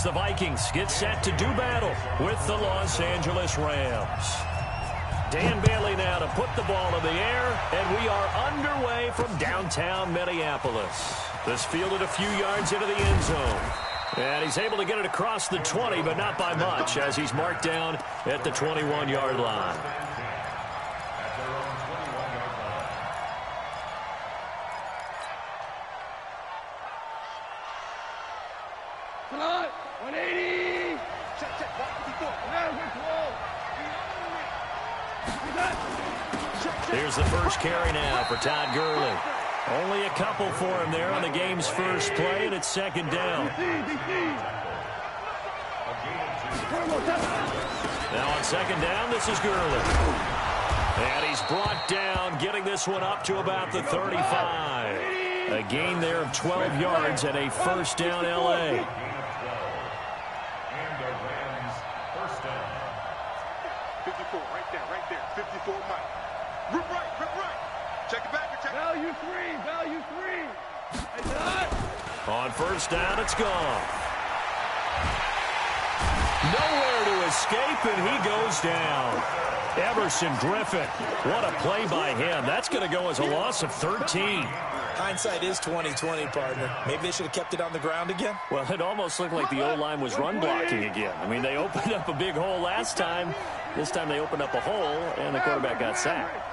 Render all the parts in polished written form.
The Vikings get set to do battle with the Los Angeles Rams. Dan Bailey now to put the ball in the air, and we are underway from downtown Minneapolis. This fielded a few yards into the end zone. And he's able to get it across the 20, but not by much, as he's marked down at the 21-yard line. Come on, 180. Check, 154. Here's the first carry now for Todd Gurley. Only a couple for him there on the game's first play, and it's second down. Now on second down, this is Gurley. And he's brought down, getting this one up to about the 35. A gain there of 12 yards and a first down L.A. Value three. On first down, it's gone. Nowhere to escape, and he goes down. Everson Griffin, what a play by him. That's going to go as a loss of 13. Hindsight is 20/20, partner. Maybe they should have kept it on the ground again. Well, it almost looked like the O-line was run blocking again. I mean, they opened up a big hole last time. This time they opened up a hole, and the quarterback got sacked.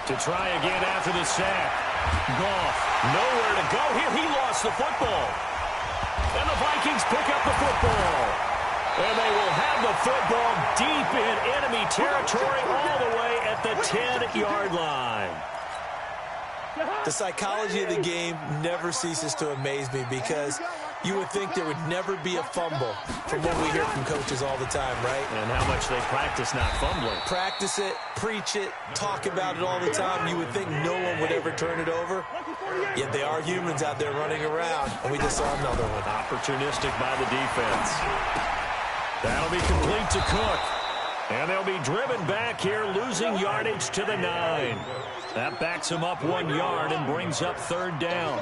To try again after the sack. Goff, nowhere to go here. He lost the football. And the Vikings pick up the football. And they will have the football deep in enemy territory all the way at the 10-yard line. The psychology of the game never ceases to amaze me because you would think there would never be a fumble from what we hear from coaches all the time, right? And how much they practice not fumbling. Practice it, preach it, talk about it all the time. You would think no one would ever turn it over. Yet they are humans out there running around, and we just saw another one. Opportunistic by the defense. That'll be complete to Cook. And they'll be driven back here, losing yardage to the 9. That backs him up 1 yard and brings up third down.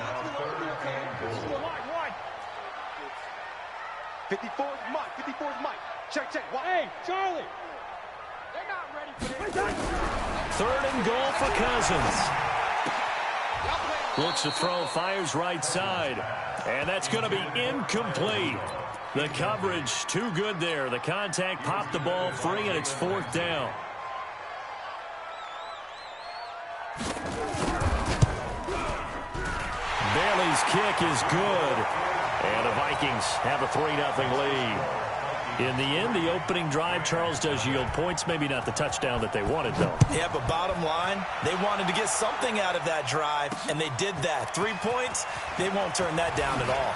54's Mike. Check. Hey, Charlie. They're not ready for this. Third and goal for Cousins. Looks to throw, fires right side. And that's going to be incomplete. The coverage too good there. The contact popped the ball free, and it's fourth down. Bailey's kick is good. And the Vikings have a 3-0 lead. In the end, the opening drive, Charles, does yield points. Maybe not the touchdown that they wanted, though. Yeah, but bottom line, they wanted to get something out of that drive, and they did that. 3 points, they won't turn that down at all.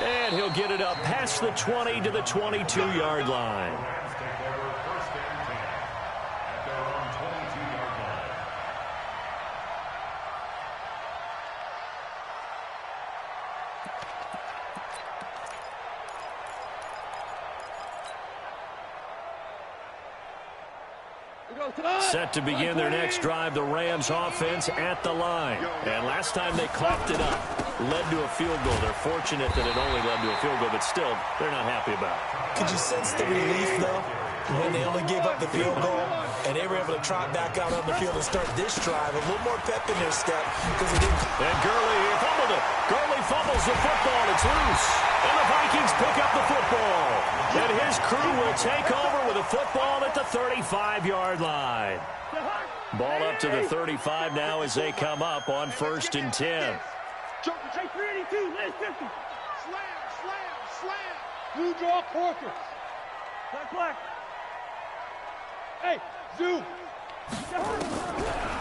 And he'll get it up past the 20 to the 22-yard line. Set to begin their next drive, the Rams offense at the line. And last time they clapped it up, led to a field goal. They're fortunate that it only led to a field goal, but still, they're not happy about it. Could you sense the relief, though, when they only gave up the field goal and they were able to trot back out on the field and start this drive? A little more pep in their step because they didn't. And Gurley fumbled it. Gurley fumbles the football. It's loose. And the Vikings pick up the football. And his crew will take over with a football at the 35-yard line. Ball up to the 35 now as they come up on 1st and 10. Hey, 382, last 50. Slam. Blue draw, Corker. Black. Hey, zoom.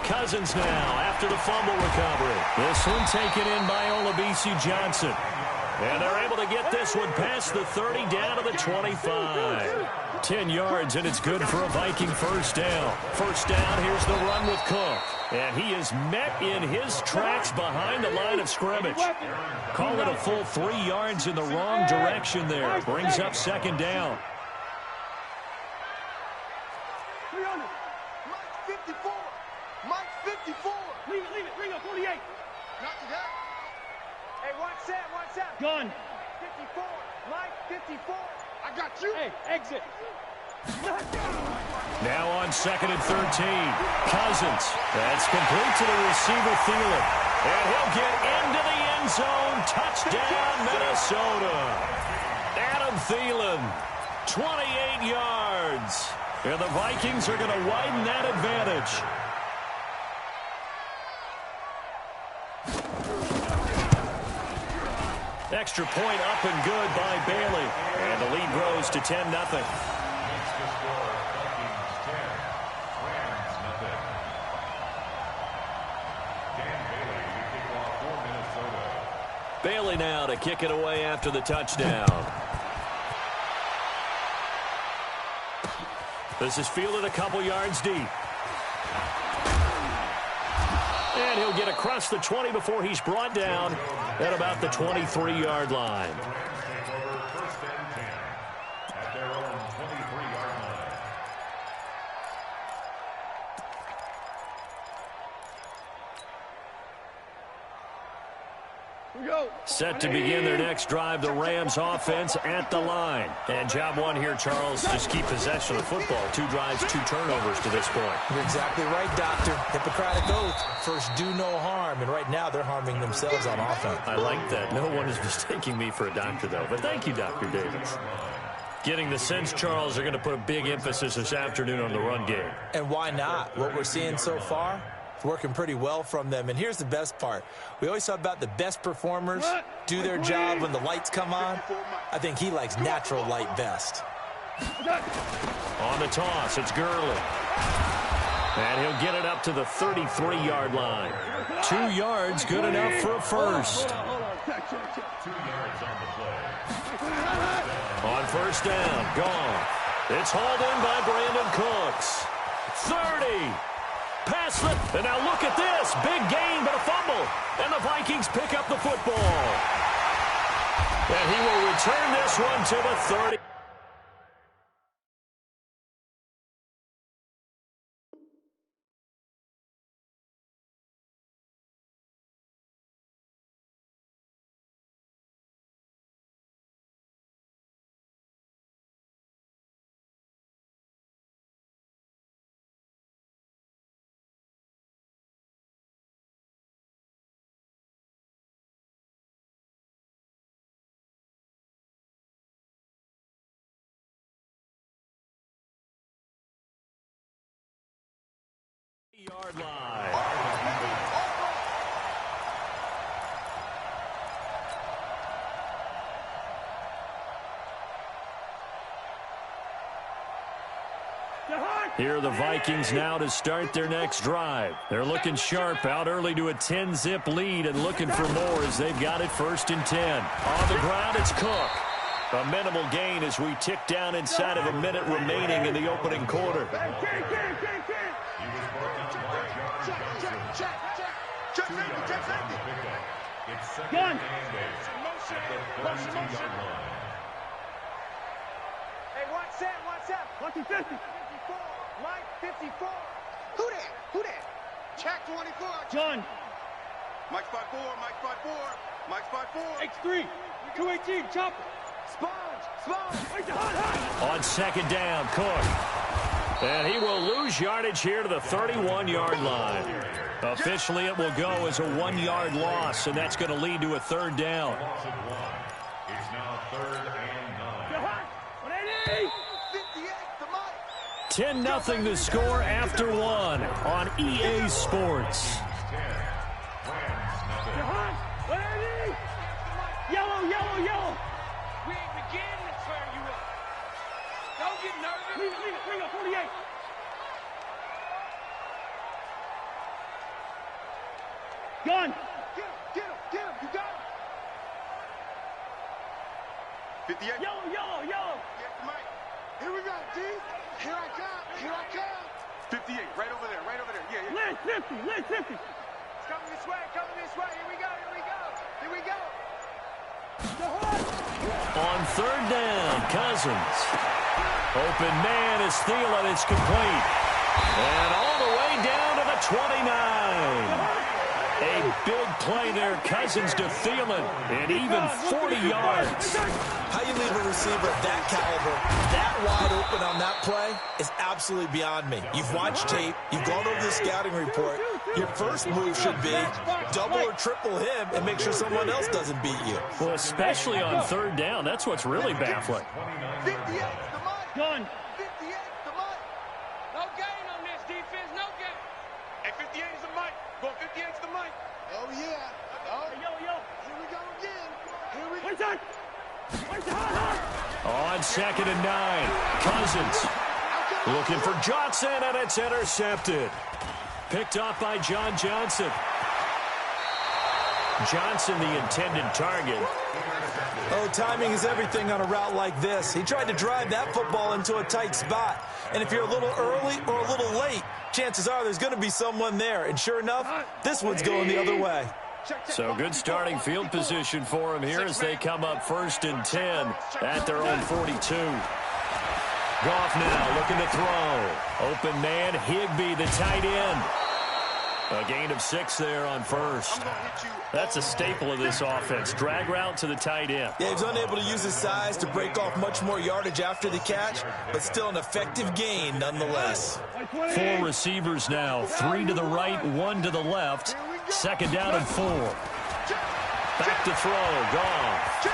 Cousins now after the fumble recovery. This one taken in by Olabisi Johnson. And they're able to get this one past the 30 down to the 25. 10 yards, and it's good for a Viking first down. First down, here's the run with Cook. And he is met in his tracks behind the line of scrimmage. Call it a full 3 yards in the wrong direction there. Brings up second down. Mike's 54. Mike's 54. Leave it. Ring up, 48. Not to that. Hey, watch that. Gun. 54. Mike, 54. I got you. Hey, exit. Now on 2nd and 13. Cousins. That's complete to the receiver, Thielen. And he'll get into the end zone. Touchdown, Minnesota. Adam Thielen, 28 yards. And the Vikings are going to widen that advantage. Extra point up and good by Bailey. And the lead grows to 10-0. Bailey now to kick it away after the touchdown. This is fielded a couple yards deep. And he'll get across the 20 before he's brought down at about the 23-yard line. Set to begin their next drive, the Rams offense at the line. And job one here, Charles, just keep possession of the football. 2 drives, 2 turnovers to this point. You're exactly right, Doctor. Hippocratic oath. First, do no harm. And right now, they're harming themselves on offense. I like that. No one is mistaking me for a doctor, though. But thank you, Dr. Davis. Getting the sense, Charles, they're going to put a big emphasis this afternoon on the run game. And why not? What we're seeing so far, it's working pretty well from them. And here's the best part. We always talk about the best performers do their job when the lights come on. I think he likes natural light best. On the toss, it's Gurley. And he'll get it up to the 33-yard line. 2 yards, good enough for a first. 2 yards on the play. On first down, gone. It's hauled in by Brandon Cooks. 30. Pass it. And now look at this. Big gain, but a fumble. And the Vikings pick up the football. And he will return this one to the 30. Yard line. Here are the Vikings now to start their next drive. They're looking sharp, out early to a 10-zip lead and looking for more as they've got it 1st and 10. On the ground, it's Cook. A minimal gain as we tick down inside of a minute remaining in the opening quarter. Gun. Hey, watch that. Lucky 50. 54. Mike, 54. Who that? Check 24. John. Mike spot 4. Mike spot 4. X3. 218. Chopper. Sponge. On 2nd down, Cook. And he will lose yardage here to the 31-yard line. Officially, it will go as a 1-yard loss, and that's going to lead to a 3rd down. It's now 3rd and 9. 10-0 to score after 1 on EA Sports. Yellow. We ain't beginning to turn you up. Don't get nervous. Leave it. Ring up, 48. Gun. Get him. You got him. 58. Yellow. Yeah, Mike. Here we go, D. Here I come. 58. Right over there. Yeah. Lynn 50. It's coming this way. Here we go. On 3rd down, Cousins. Open man is Thielen. It's complete. And all the way down to the 29. A big play there, Cousins to Thielen, and even 40 yards. How you leave a receiver of that caliber, that wide open on that play is absolutely beyond me. You've watched tape. You've gone over the scouting report. Your first move should be double or triple him and make sure someone else doesn't beat you. Well, especially on third down. That's what's really baffling. 58's the mic. Gun. 58's the mic. No gain on this defense. No gain. Hey, 58 is the mic. Go 58's the mic. Oh, yeah. Oh, Yo. here we go again. Here we go. Wait on. On 2nd and 9, Cousins looking for Johnson, and it's intercepted. Picked off by John Johnson. Johnson, the intended target. Oh, timing is everything on a route like this. He tried to drive that football into a tight spot. And if you're a little early or a little late, chances are there's going to be someone there. And sure enough, this one's going the other way. So good starting field position for him here as they come up 1st and 10 at their own 42. Goff now looking to throw. Open man, Higbee, the tight end. A gain of 6 there on 1st. That's a staple of this offense. Drag route to the tight end. Yeah, he's unable to use his size to break off much more yardage after the catch, but still an effective gain nonetheless. 4 receivers now. 3 to the right, 1 to the left. 2nd down and 4. Back to throw. Goff.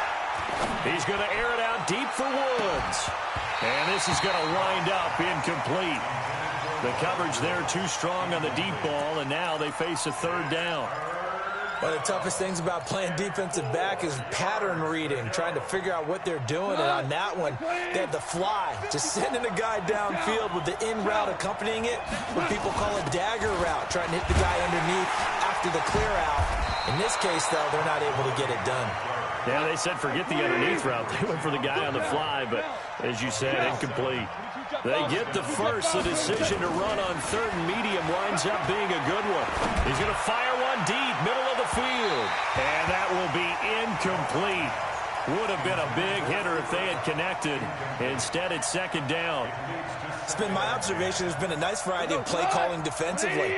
He's going to air it out deep for Woods. And this is going to wind up incomplete. The coverage there too strong on the deep ball, and now they face a 3rd down. One of the toughest things about playing defensive back is pattern reading, trying to figure out what they're doing. And on that one, they had the fly, just sending a guy downfield with the in route accompanying it, what people call a dagger route, trying to hit the guy underneath after the clear out. In this case, though, they're not able to get it done. Yeah, they said forget the underneath route. They went for the guy on the fly, but as you said, incomplete. They get the first. The decision to run on 3rd and medium winds up being a good one. He's going to fire one deep, middle of the field. And that will be incomplete. Would have been a big hitter if they had connected. Instead, it's 2nd down. It's been my observation there's been a nice variety of play calling defensively.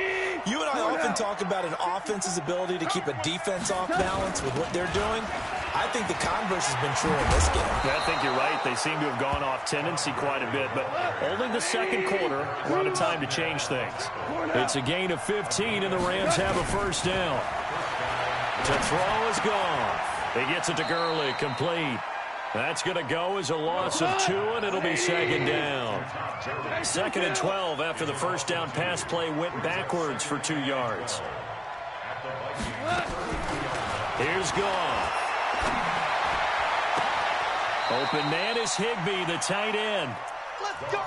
You and I often talk about an offense's ability to keep a defense off balance with what they're doing. I think the converse has been true in this game. I think you're right. They seem to have gone off tendency quite a bit, but only the 2nd quarter, a lot of time to change things. It's a gain of 15, and the Rams have a 1st down. To throw is gone. He gets it to Gurley, complete. That's going to go as a loss of 2, and it'll be 2nd down. 2nd and 12 after the 1st down pass play went backwards for 2 yards. Here's Goff. Open man is Higbee, the tight end.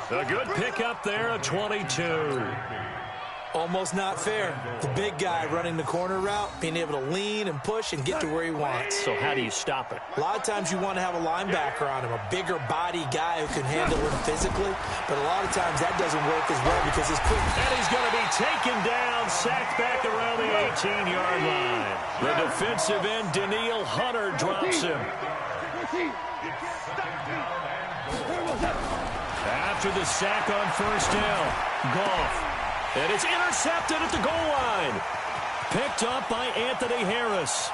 A good pickup there, a 22. Almost not fair. The big guy running the corner route, being able to lean and push and get to where he wants. So how do you stop it? A lot of times you want to have a linebacker on him, a bigger body guy who can handle him physically, but a lot of times that doesn't work as well because he's quick. And he's going to be taken down, sacked back around the 18-yard line. The defensive end, Danielle Hunter, drops him. After the sack on 1st down, Goff. And it's intercepted at the goal line. Picked up by Anthony Harris.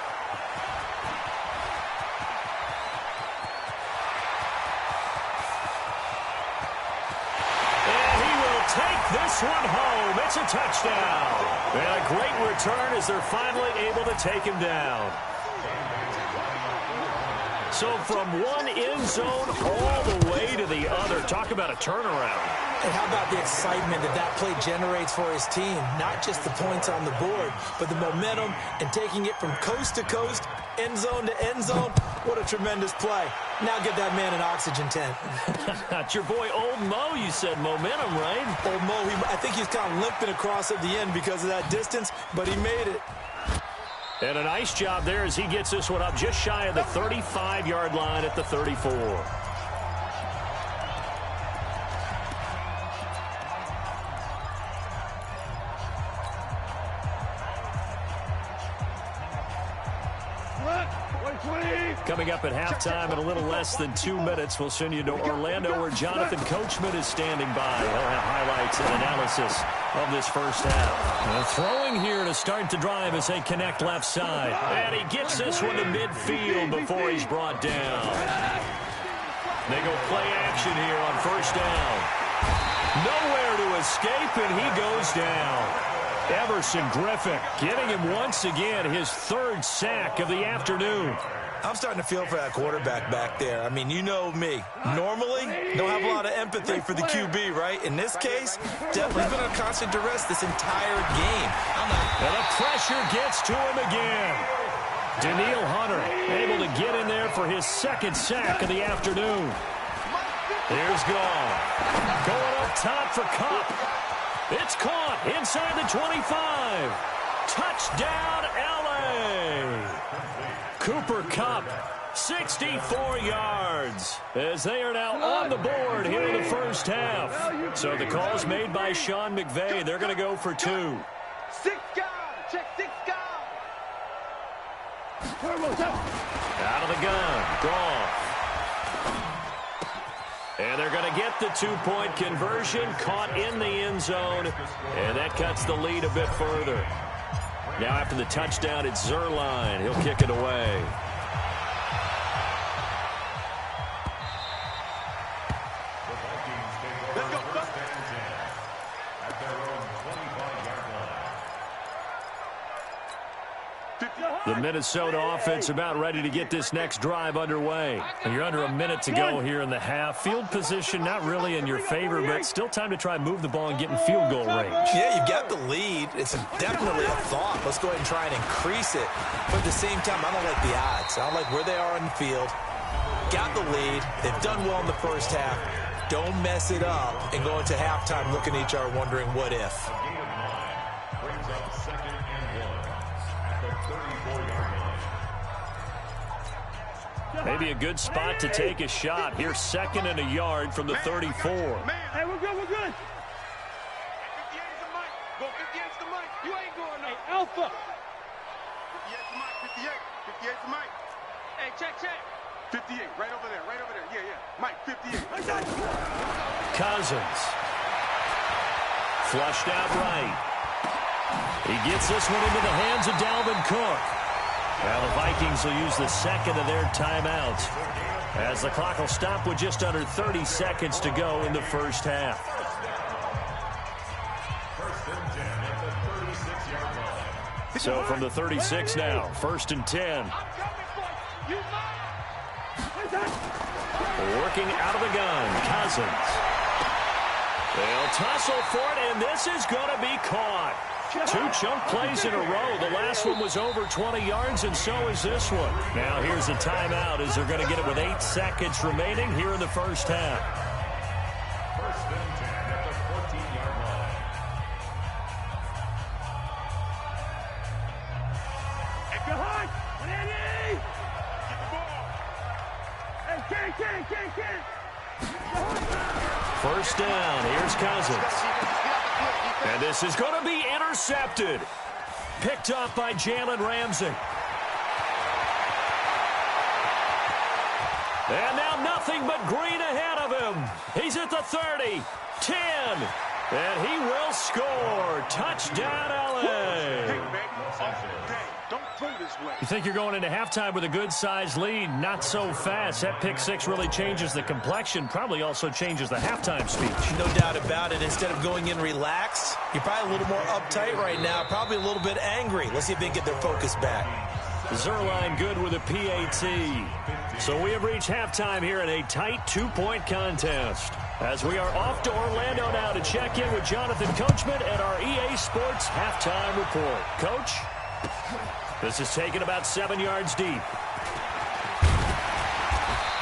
And he will take this one home. It's a touchdown. And a great return as they're finally able to take him down. So from one end zone all the way to the other. Talk about a turnaround. And how about the excitement that play generates for his team? Not just the points on the board, but the momentum and taking it from coast to coast, end zone to end zone. What a tremendous play. Now get that man an oxygen tent. It's your boy Old Mo, you said. Momentum, right? Old Mo, I think he's kind of limping across at the end because of that distance, but he made it. And a nice job there as he gets this one up just shy of the 35-yard line at the 34. Coming up at halftime in a little less than 2 minutes, we'll send you to Orlando where Jonathan Coachman is standing by. He'll have highlights and analysis of this first half. Throwing here to start the drive as they connect left side. And he gets this one to midfield before he's brought down. They go play action here on first down. Nowhere to escape, and he goes down. Everson Griffin getting him once again his third sack of the afternoon. I'm starting to feel for that quarterback back there. I mean, you know me. Normally, don't have a lot of empathy for the QB, right? In this case, definitely been under constant duress this entire game. And the pressure gets to him again. Daniil Hunter able to get in there for his second sack of the afternoon. Here's Gall. Going up top for Kupp. It's caught inside the 25. Touchdown, L.A. Cooper Kupp, 64 yards, as they are now on the board here in the first half. So the call's made by Sean McVay. They're going to go for 2. 6 guard. Check 6 guard. Out of the gun. Goff. And they're going to get the 2-point conversion, caught in the end zone, and that cuts the lead a bit further. Now after the touchdown, it's Zuerlein. He'll kick it away. The Minnesota offense about ready to get this next drive underway. And you're under a minute to go here in the half. Field position not really in your favor, but still time to try and move the ball and get in field goal range. Yeah, you've got the lead. It's definitely a thought. Let's go ahead and try and increase it. But at the same time, I don't like the odds. I don't like where they are in the field. Got the lead. They've done well in the first half. Don't mess it up and go into halftime looking at each other wondering what if. Maybe a good spot to take a shot. Here's 2nd and a yard from the 34. Hey, we're good, we're good. 58 is the mic. Go 58 is the mic. You ain't going no. Hey, Alpha. 58 is the mic. 58. 58 is the mic. Hey, check. 58. Right over there. Yeah. Mike, 58. Cousins. Flushed out right. He gets this one into the hands of Dalvin Cook. Now the Vikings will use the second of their timeouts as the clock will stop with just under 30 seconds to go in the first half. So from the 36 now, 1st and 10. Working out of the gun, Cousins. They'll tussle for it, and this is going to be caught. 2 chunk plays in a row. The last one was over 20 yards, and so is this one. Now here's a timeout as they're going to get it with 8 seconds remaining here in the first half. 1st and 10 at the 14-yard line. Behind! Ready! Get the ball! Hey, Ken! First down. Here's Cousins. And this is going to be intercepted. Picked off by Jalen Ramsey. And now nothing but green ahead of him. He's at the 30, 10, and he will score. Touchdown, L.A. Don't throw this way. You think you're going into halftime with a good-sized lead? Not so fast. That pick six really changes the complexion, probably also changes the halftime speech. No doubt about it. Instead of going in relaxed, you're probably a little more uptight right now, probably a little bit angry. Let's see if they can get their focus back. Zuerlein good with a PAT. So we have reached halftime here in a tight 2-point contest. As we are off to Orlando now to check in with Jonathan Coachman at our EA Sports halftime report. Coach? This is taken about 7 yards deep.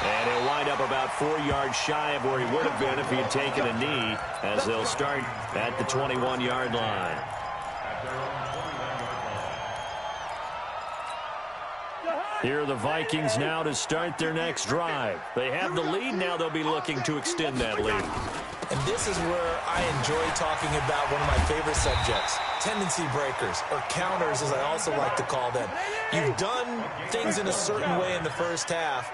And he'll wind up about 4 yards shy of where he would have been if he had taken a knee, as they'll start at the 21-yard line. Here are the Vikings now to start their next drive. They have the lead. Now they'll be looking to extend that lead. And this is where I enjoy talking about one of my favorite subjects, tendency breakers, or counters as I also like to call them. You've done things in a certain way in the first half,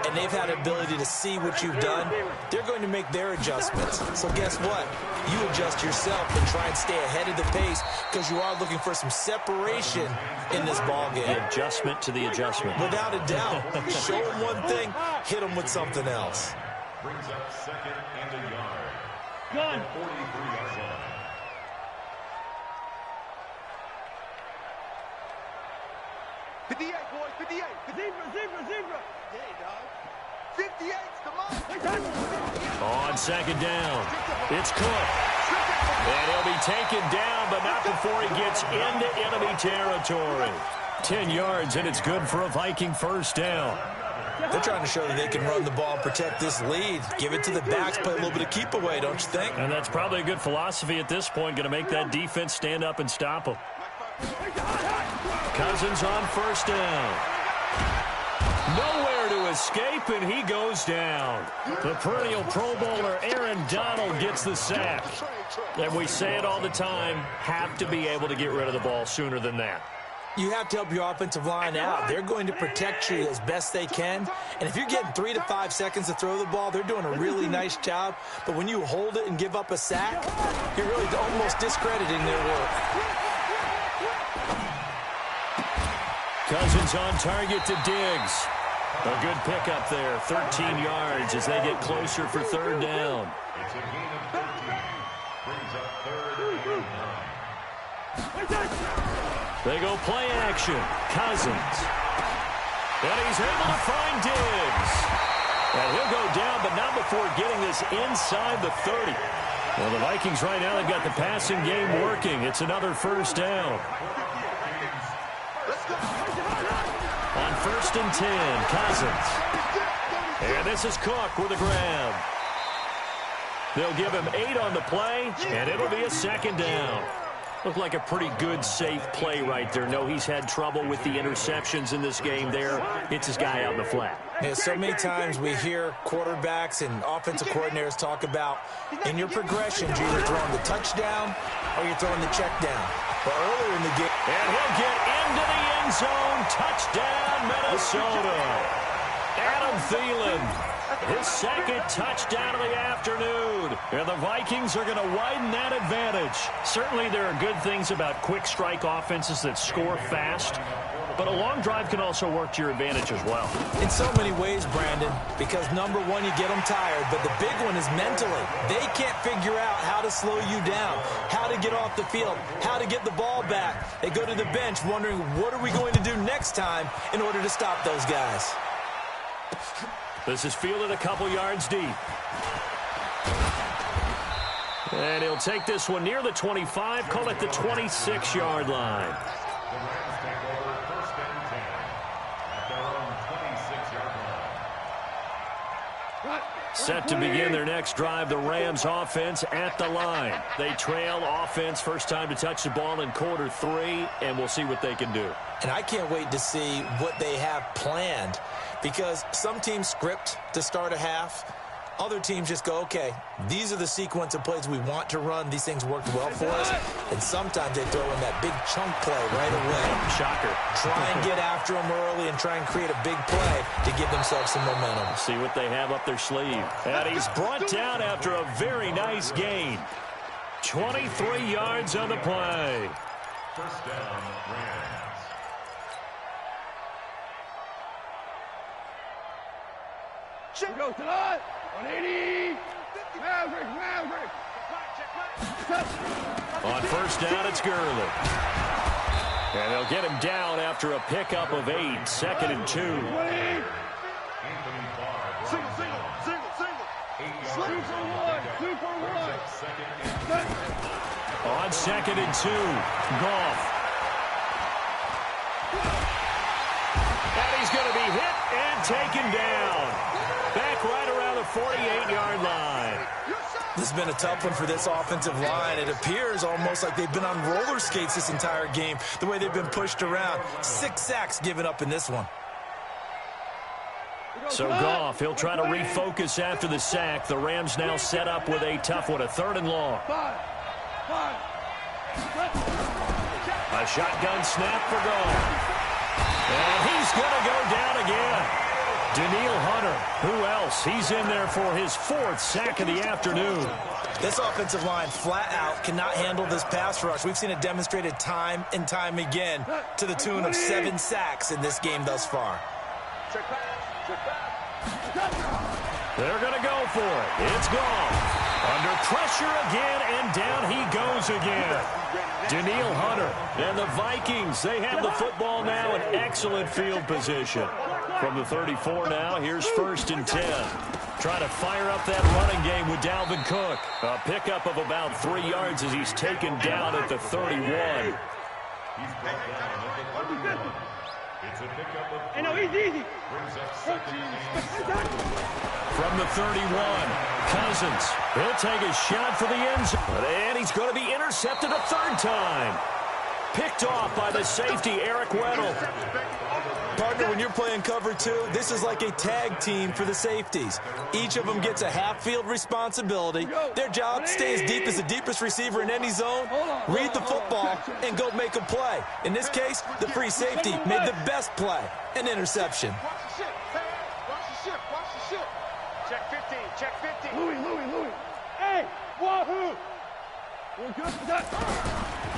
and they've had ability to see what you've done. They're going to make their adjustments. So guess what? You adjust yourself and try and stay ahead of the pace because you are looking for some separation in this ball game. The adjustment to the adjustment. Without a doubt. Show them one thing, hit them with something else. Brings up second and a yard. Gun. 43-yard line. Boys, 58. Zebra. Hey, dog. 58's the mark. On second down, it's Cook. And he'll be taken down, but not before he gets into enemy territory. 10 yards, and it's good for a Viking first down. They're trying to show that they can run the ball and protect this lead. Give it to the backs, play a little bit of keep away, don't you think? And that's probably a good philosophy at this point, going to make that defense stand up and stop them. Cousins on first down. Nowhere to escape, and he goes down. The perennial Pro Bowler Aaron Donald gets the sack. And we say it all the time, have to be able to get rid of the ball sooner than that. You have to help your offensive line out. They're going to protect you as best they can. And if you're getting 3 to 5 seconds to throw the ball, they're doing a really nice job. But when you hold it and give up a sack, you're really almost discrediting their work. Cousins on target to Diggs. A good pickup there, 13 yards as they get closer for third down. It's a gain of 13. Brings up third and 9. They go play action. Cousins. And he's able to find Diggs. And he'll go down, but not before getting this inside the 30. Well, the Vikings right now, they've got the passing game working. It's another first down. On first and 10, Cousins. And this is Cook with a grab. They'll give him 8 on the play, and it'll be a second down. Looked like a pretty good, safe play right there. No, he's had trouble with the interceptions in this game there. It's his guy out in the flat. Yeah, so many times we hear quarterbacks and offensive coordinators talk about in your progressions, you're either throwing the touchdown or you're throwing the check down. But earlier in the game... And he'll get into the end zone. Touchdown, Minnesota. Adam Thielen. His second touchdown of the afternoon. And the Vikings are going to widen that advantage. Certainly there are good things about quick strike offenses that score fast, but a long drive can also work to your advantage as well. In so many ways, Brandon, because number one, you get them tired, but the big one is mentally. They can't figure out how to slow you down, how to get off the field, how to get the ball back. They go to the bench wondering, what are we going to do next time in order to stop those guys? This is fielded a couple yards deep. And he'll take this one near the 25, call it the 26-yard line. The Rams take over first and 10 at their own 26-yard line. Set to begin their next drive, the Rams offense at the line. They trail offense, first time to touch the ball in quarter 3, and we'll see what they can do. And I can't wait to see what they have planned, because some teams script to start a half. Other teams just go, okay, these are the sequence of plays we want to run. These things worked well for us. And sometimes they throw in that big chunk play right away. Shocker. Try and get after them early and try and create a big play to give themselves some momentum. See what they have up their sleeve. And he's brought down after a very nice gain. 23 yards on the play. First down, Rams. We go to the 180. Maverick. On first down, it's Gurley. And they'll get him down after a pickup of 8, second and 2. Anthony Barr. Single. 8 yards. 2 for 1. Second and 2. On second and 2, Goff. And he's going to be hit and taken down. Back right around the 48-yard line. This has been a tough one for this offensive line. It appears almost like they've been on roller skates this entire game, the way they've been pushed around. 6 sacks given up in this one. So Goff, he'll try to refocus after the sack. The Rams now set up with a tough one, a 3rd and long. A shotgun snap for Goff. And he's going to go down again. Daniil Hunter, who else? He's in there for his 4th sack of the afternoon. This offensive line flat out cannot handle this pass rush. We've seen it demonstrated time and time again to the tune of 7 sacks in this game thus far. They're going to go for it. It's gone. Under pressure again, and down he goes again. Daniil Hunter and the Vikings, they have the football now in excellent field position. From the 34 now, here's 1st and 10. Trying to fire up that running game with Dalvin Cook. A pickup of about 3 yards as he's taken down at the 31. Hey, no, easy. From the 31, Cousins. He'll take a shot for the end zone. And he's going to be intercepted a 3rd time. Picked off by the safety, Eric Weddle. Partner, when you're playing cover 2, this is like a tag team for the safeties. Each of them gets a half-field responsibility. Their job, stay as deep as the deepest receiver in any zone, read the football, and go make a play. In this case, the free safety made the best play, an interception. Watch the ship. Watch the ship. Watch the ship. Check 15. Check 15. Louis. Hey, wahoo!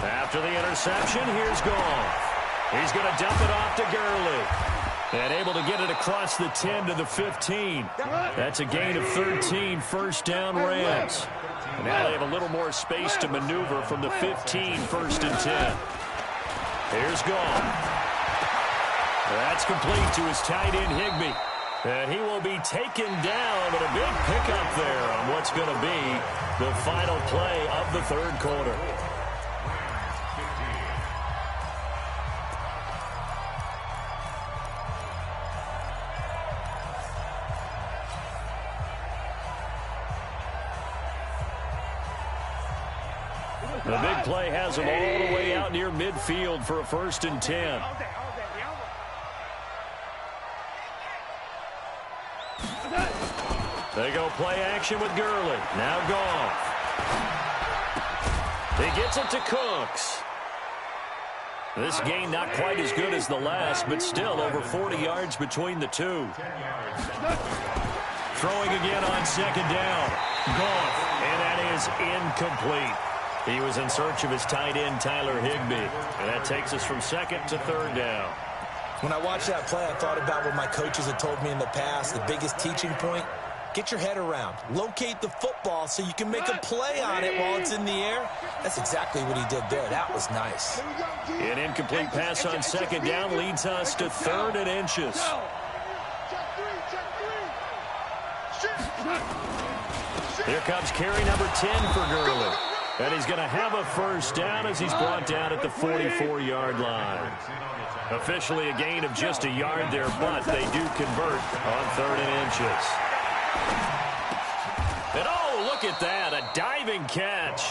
After the interception, here's Goff. He's going to dump it off to Gurley. And able to get it across the 10 to the 15. That's a gain of 13, 1st down Rams. And now they have a little more space to maneuver from the 15, 1st and 10. Here's Goff. That's complete to his tight end, Higbee. And he will be taken down, but a big pickup there on what's going to be the final play of the 3rd quarter. The big play has him all the way out near midfield for a 1st and 10. They go play action with Gurley. Now Goff. He gets it to Cooks. This gain not quite as good as the last, but still over 40 yards between the two. Throwing again on 2nd down. Goff, and that is incomplete. He was in search of his tight end, Tyler Higbee. And that takes us from 2nd to 3rd down. When I watched that play, I thought about what my coaches had told me in the past. The biggest teaching point, get your head around. Locate the football so you can make a play on it while it's in the air. That's exactly what he did there. That was nice. An incomplete pass on 2nd down leads us to 3rd and inches. Here comes carry number 10 for Gurley. And he's going to have a 1st down as he's brought down at the 44-yard line. Officially a gain of just a yard there, but they do convert on 3rd and inches. And oh, look at that, a diving catch.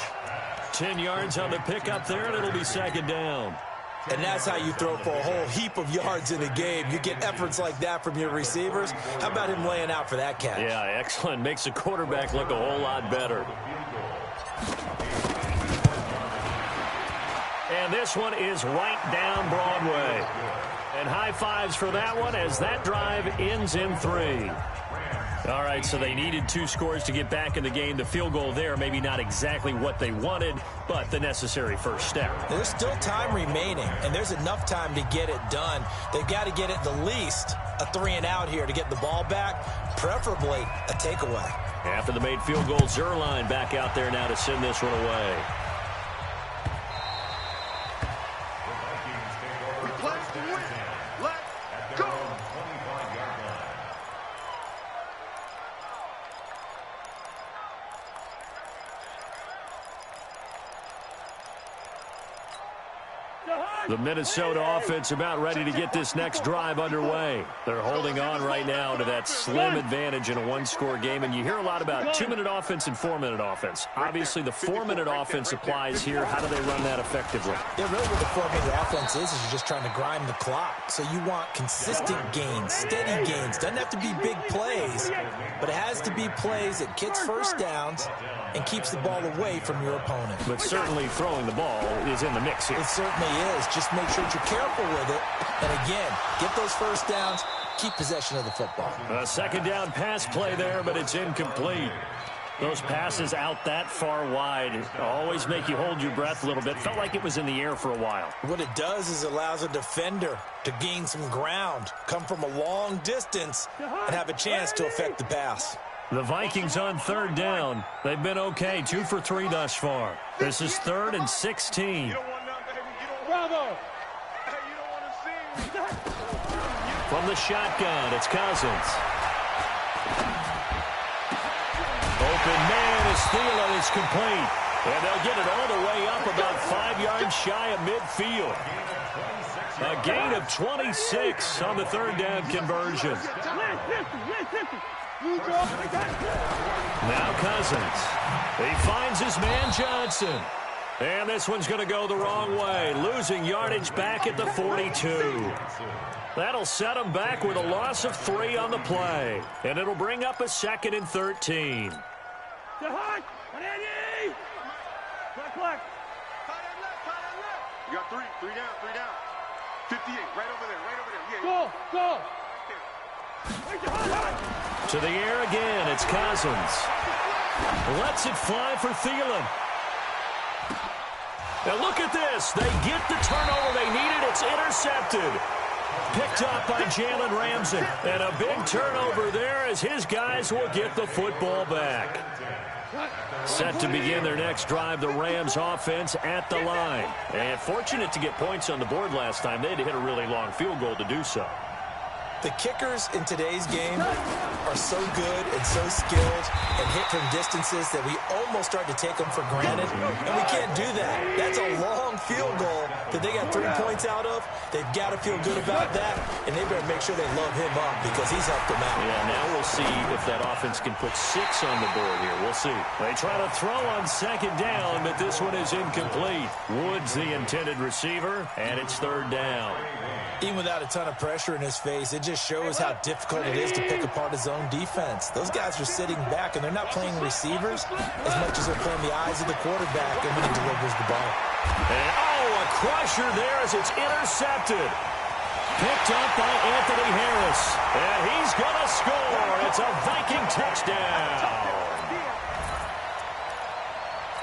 10 yards on the pickup there, and it'll be 2nd down. And that's how you throw for a whole heap of yards in a game. You get efforts like that from your receivers. How about him laying out for that catch? Yeah, excellent. Makes the quarterback look a whole lot better. And this one is right down Broadway. And high fives for that one as that drive ends in 3. All right, so they needed 2 scores to get back in the game. The field goal there, maybe not exactly what they wanted, but the necessary first step. There's still time remaining, and there's enough time to get it done. They've got to get it the least a 3 and out here to get the ball back, preferably a takeaway. After the made field goal, Zerline back out there now to send this one away. The Minnesota offense about ready to get this next drive underway. They're holding on right now to that slim advantage in a one-score game, and you hear a lot about 2-minute offense and 4-minute offense. Obviously, the 4-minute offense applies here. How do they run that effectively? Yeah, really what the 4-minute offense is you're just trying to grind the clock. So you want consistent gains, steady gains. Doesn't have to be big plays, but it has to be plays that gets first downs and keeps the ball away from your opponent. But certainly throwing the ball is in the mix here. It certainly is. Just make sure that you're careful with it. And again, get those first downs, keep possession of the football. A second down pass play there, but it's incomplete. Those passes out that far wide always make you hold your breath a little bit. Felt like it was in the air for a while. What it does is it allows a defender to gain some ground, come from a long distance, and have a chance to affect the pass. The Vikings on third down. They've been okay, 2 for 3 thus far. This is 3rd and 16. You don't want none, baby. You don't Bravo! Hey, you don't want to see. From the shotgun, it's Cousins. Open man is Thielen. It's complete. And they'll get it all the way up about 5 yards shy of midfield. A gain of 26 on the third down conversion. Now Cousins. He finds his man Johnson. And this one's going to go the wrong way. Losing yardage back at the 42. That'll set him back with a loss of 3 on the play. And it'll bring up a 2nd and 13. You got 3 down. 58, right over there. Yeah. Go! To the air again, it's Cousins. Lets it fly for Thielen. Now look at this. They get the turnover they needed. It's intercepted. Picked up by Jalen Ramsey. And a big turnover there as his guys will get the football back. Set to begin their next drive, the Rams offense at the line. And fortunate to get points on the board last time. They had to hit a really long field goal to do so. The kickers in today's game are so good and so skilled and hit from distances that we almost start to take them for granted, and we can't do that. That's a long field goal that they got 3 points out of. They've got to feel good about that, and they better make sure they love him up because he's helped them out. Yeah, now we'll see if that offense can put 6 on the board here. We'll see. They try to throw on second down, but this one is incomplete. Woods the intended receiver, and it's third down. Even without a ton of pressure in his face, it just shows how difficult it is to pick apart his own defense. Those guys are sitting back, and they're not playing receivers as much as they're playing the eyes of the quarterback and when he delivers the ball. And, a crusher there as it's intercepted. Picked up by Anthony Harris. And he's going to score. It's a Viking touchdown.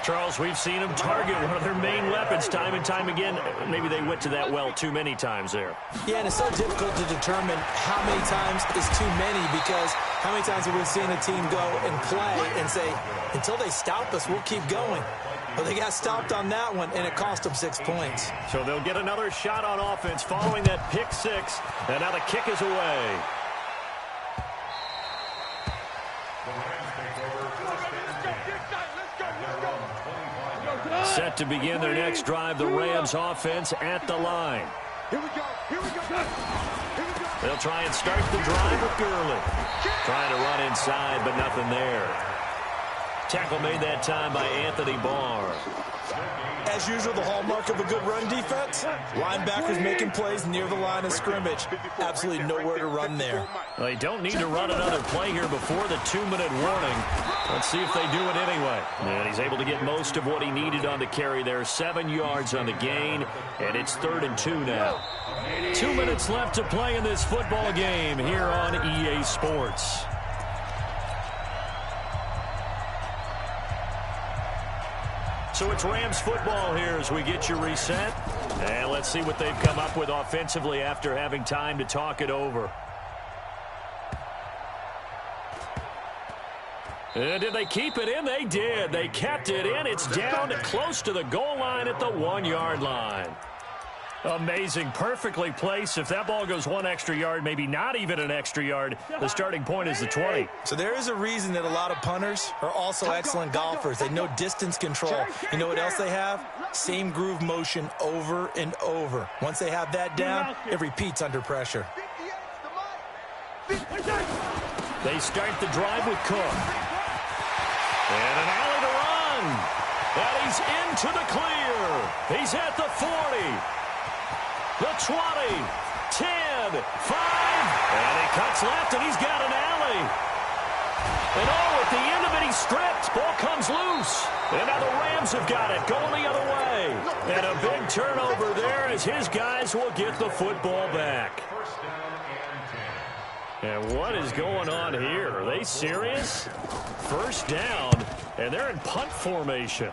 Charles, we've seen them target one of their main weapons time and time again. Maybe they went to that well too many times there. Yeah, and it's so difficult to determine how many times is too many because how many times have we seen a team go and play and say, until they stop us, we'll keep going. Well, they got stopped on that one, and it cost them 6 points. So they'll get another shot on offense following that pick 6, and now the kick is away. Set to begin their next drive, the Rams offense at the line. Here we go. They'll try and start the drive with Gurley. Trying to run inside, but nothing there. Tackle made that time by Anthony Barr. As usual, the hallmark of a good run defense, linebackers making plays near the line of scrimmage. Absolutely nowhere to run there. They don't need to run another play here before the 2-minute warning. Let's see if they do it anyway. And he's able to get most of what he needed on the carry there. 7 yards on the gain, and it's 3rd and 2 now. 2 minutes left to play in this football game here on EA Sports. So it's Rams football here as we get you reset. And let's see what they've come up with offensively after having time to talk it over. And did they keep it in? They did. They kept it in. It's down close to the goal line at the 1-yard line. Amazing. Perfectly placed. If that ball goes 1 extra yard, maybe not even an extra yard, the starting point is the 20. So there is a reason that a lot of punters are also excellent golfers. They know distance control. You know what else they have? Same groove motion over and over. Once they have that down, it repeats under pressure. They start the drive with Cook. And an alley to run. And he's into the clear. He's at the 40. The 20, 10, 5, and he cuts left, and he's got an alley. And at the end of it, he's stripped. Ball comes loose. And now the Rams have got it, going the other way. And a big turnover there as his guys will get the football back. And what is going on here? Are they serious? First down, and they're in punt formation.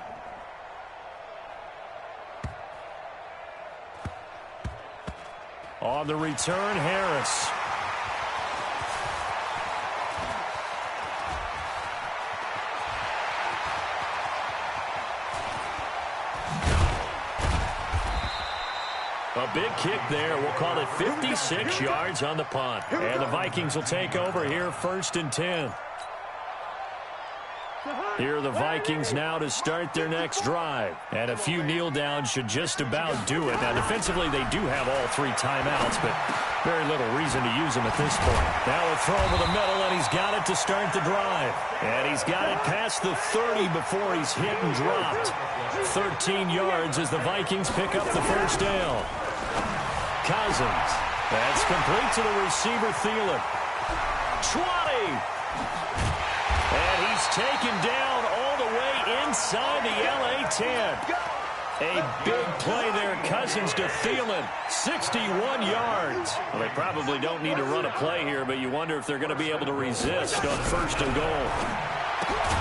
On the return, Harris. A big kick there. We'll call it 56 yards on the punt. And the Vikings will take over here, 1st and 10. Here are the Vikings now to start their next drive. And a few kneel downs should just about do it. Now, defensively, they do have all 3 timeouts, but very little reason to use them at this point. Now a throw over the middle, and he's got it to start the drive. And he's got it past the 30 before he's hit and dropped. 13 yards as the Vikings pick up the first down. Cousins. That's complete to the receiver, Thielen. 20. And he's taken down all the way inside the LA 10. A big play there, Cousins to Thielen, 61 yards. Well, they probably don't need to run a play here, but you wonder if they're going to be able to resist on 1st and goal.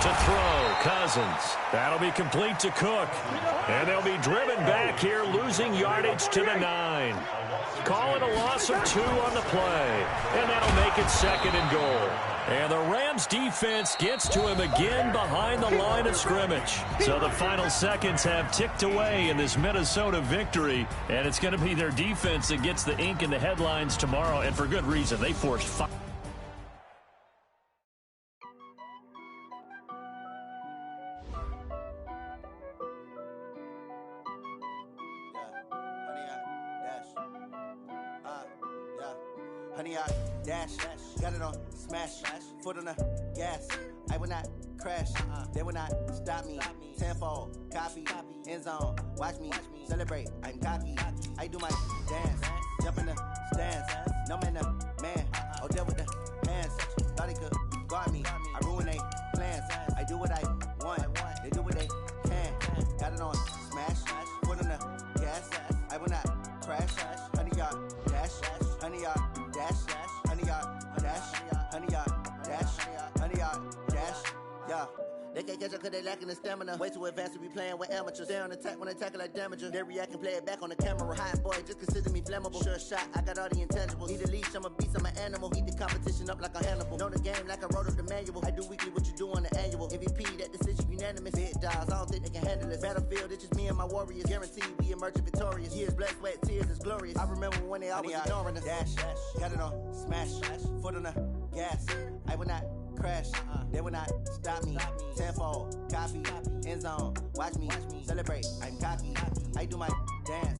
To throw, Cousins. That'll be complete to Cook. And they'll be driven back here, losing yardage to the 9. Call it a loss of 2 on the play. And that'll make it 2nd and goal. And the Rams defense gets to him again behind the line of scrimmage. So the final seconds have ticked away in this Minnesota victory. And it's going to be their defense that gets the ink in the headlines tomorrow. And for good reason. They forced 5. Honey, I dash, got it on smash, foot on the gas. I will not crash, they will not stop me. Tenfold, copy, end zone, watch me celebrate. I'm cocky, I do my dance, jump in the stands. No man, man, oh there with the hands. Thought he could guard me, I ruin they plans. I do what I want, they do what they can. Got it on smash, foot on the gas. I will not crash, honey, y'all dash, honey, y'all dash, honey, y'all dash, honey, y'all dash, honey, y'all dash, yeah. They can't catch up cause they lacking the stamina. Way too advanced to be playing with amateurs. They on attack when they tackle like damager. They react and play it back on the camera. Hot boy, just consider me flammable. Sure shot, I got all the intangibles. Need a leash, I'm a beast, I'm an animal. Eat the competition up like a Hannibal. Know the game like I wrote up the manual. I do weekly what you do on the annual. MVP, that decision unanimous. Big dogs, I don't think they can handle this. Battlefield, it's just me and my warriors. Guaranteed we emerge victorious. Years, blood, sweat, tears, it's glorious. I remember when they always ignoring us. Dash, got it on smash, foot on the gas. I will not crash, they will not stop me. Tenfold, copy, end zone, watch me celebrate. I'm cocky, I do my dance.